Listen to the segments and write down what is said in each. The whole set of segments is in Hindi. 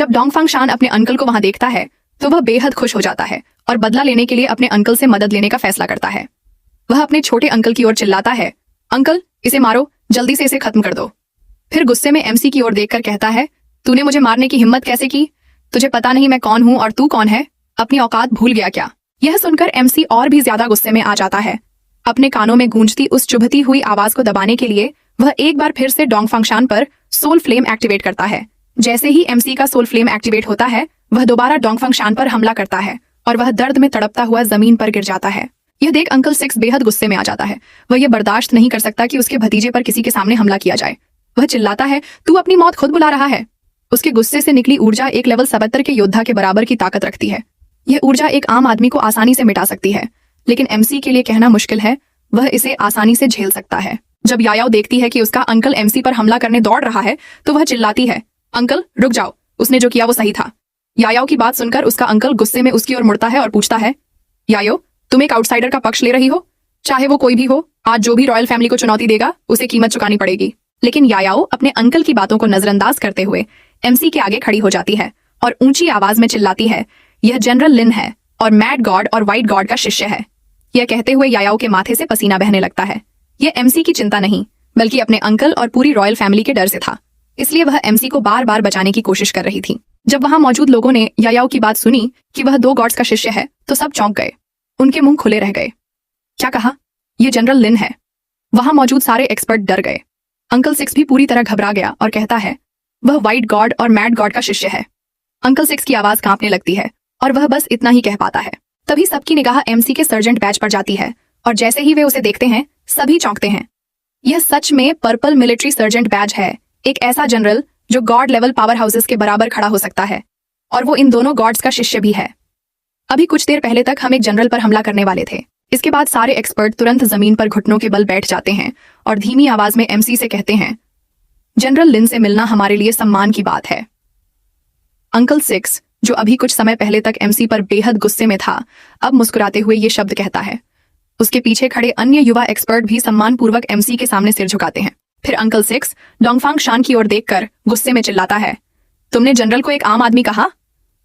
जब डोंगफांग शान अपने अंकल को वहां देखता है तो वह बेहद खुश हो जाता है और बदला लेने के लिए अपने अंकल से मदद लेने का फैसला करता है। वह अपने छोटे अंकल की ओर चिल्लाता है, अंकल इसे मारो, जल्दी से इसे खत्म कर दो। फिर गुस्से में एमसी की ओर देखकर कहता है, तूने मुझे मारने की हिम्मत कैसे की? तुझे पता नहीं मैं कौन हूं और तू कौन है? अपनी औकात भूल गया क्या? यह सुनकर एमसी और भी ज्यादा गुस्से में आ जाता है। अपने कानों में गूंजती उस चुभती हुई आवाज को दबाने के लिए वह एक बार फिर से डोंगफांग शान पर सोल फ्लेम एक्टिवेट करता है। जैसे ही एमसी का सोल फ्लेम एक्टिवेट होता है वह दोबारा डोंगफांग शान पर हमला करता है और वह दर्द में तड़पता हुआ जमीन पर गिर जाता है। यह देख अंकल 6 बेहद गुस्से में आ जाता है। वह यह बर्दाश्त नहीं कर सकता कि उसके भतीजे पर किसी के सामने हमला किया जाए। वह चिल्लाता है, तू अपनी मौत खुद बुला रहा है। उसके गुस्से से निकली ऊर्जा एक लेवल 77 के योद्धा के बराबर की ताकत रखती है। यह ऊर्जा एक आम आदमी को आसानी से मिटा सकती है, लेकिन एमसी के लिए कहना मुश्किल है, वह इसे आसानी से झेल सकता है। जब यायाओ देखती है कि उसका अंकल एमसी पर हमला करने दौड़ रहा है तो वह चिल्लाती है, अंकल रुक जाओ, उसने जो किया वो सही था। यायाओ की बात सुनकर उसका अंकल गुस्से में उसकी ओर मुड़ता है और पूछता है, यायो तुम एक आउटसाइडर का पक्ष ले रही हो? चाहे वो कोई भी हो, आज जो भी रॉयल फैमिली को चुनौती देगा उसे कीमत चुकानी पड़ेगी। लेकिन यायाओ अपने अंकल की बातों को नजरअंदाज करते हुए एमसी के आगे खड़ी हो जाती है और ऊंची आवाज में चिल्लाती है, यह जनरल लिन है और मैड गॉड और व्हाइट गॉड का शिष्य है। यह कहते हुए यायाओ के माथे से पसीना बहने लगता है। यह एमसी की चिंता नहीं बल्कि अपने अंकल और पूरी रॉयल फैमिली के डर से था, इसलिए वह एमसी को बार बार बचाने की कोशिश कर रही थी। जब वहां मौजूद लोगों ने यायाओ की बात सुनी कि वह 2 गॉड्स का शिष्य है तो सब चौंक गए। उनके मुंह खुले रह गए। क्या कहा? यह जनरल लिन है? वहां मौजूद सारे एक्सपर्ट डर गए। अंकल 6 भी पूरी तरह घबरा गया और कहता है, वह व्हाइट गॉड और मैड गॉड का शिष्य है। अंकल 6 की आवाज कांपने लगती है और वह बस इतना ही कह पाता है। तभी सबकी निगाह एमसी के सर्जेंट बैच पर जाती है और जैसे ही वे उसे देखते हैं सभी चौंकते हैं। यह सच में पर्पल मिलिट्री सर्जेंट बैच है, एक ऐसा जनरल जो गॉड लेवल पावर हाउसेस के बराबर खड़ा हो सकता है, और वो इन दोनों गॉड्स का शिष्य भी है। अभी कुछ देर पहले तक हम एक जनरल पर हमला करने वाले थे। इसके बाद सारे एक्सपर्ट तुरंत जमीन पर घुटनों के बल बैठ जाते हैं और धीमी आवाज में एमसी से कहते हैं, जनरल लिन से मिलना हमारे लिए सम्मान की बात है। अंकल 6 जो अभी कुछ समय पहले तक एमसी पर बेहद गुस्से में था, अब मुस्कुराते हुए ये शब्द कहता है। उसके पीछे खड़े अन्य युवा एक्सपर्ट भी सम्मानपूर्वक एमसी के सामने सिर झुकाते हैं। फिर अंकल 6 डोंगफांग शान की ओर देखकर गुस्से में चिल्लाता है, तुमने जनरल को एक आम आदमी कहा?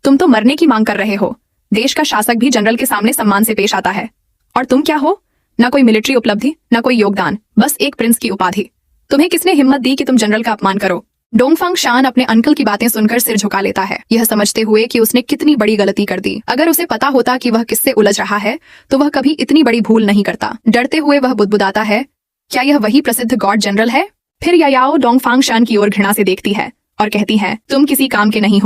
तुम तो मरने की मांग कर रहे हो। देश का शासक भी जनरल के सामने सम्मान से पेश आता है, और तुम क्या हो? ना कोई मिलिट्री उपलब्धि, ना कोई योगदान, बस एक प्रिंस की उपाधि। तुम्हें किसने हिम्मत दी कि तुम जनरल का अपमान करो? डोंगफांग शान अपने अंकल की बातें सुनकर सिर झुका लेता है, यह समझते हुए कि उसने कितनी बड़ी गलती कर दी। अगर उसे पता होता कि वह किससे उलझ रहा है तो वह कभी इतनी बड़ी भूल नहीं करता। डरते हुए वह बुदबुदाता है, क्या यह वही प्रसिद्ध गॉड जनरल है? फिर यायाओ डोंगफांग शान की ओर घृणा से देखती है और कहती है, तुम किसी काम के नहीं हो।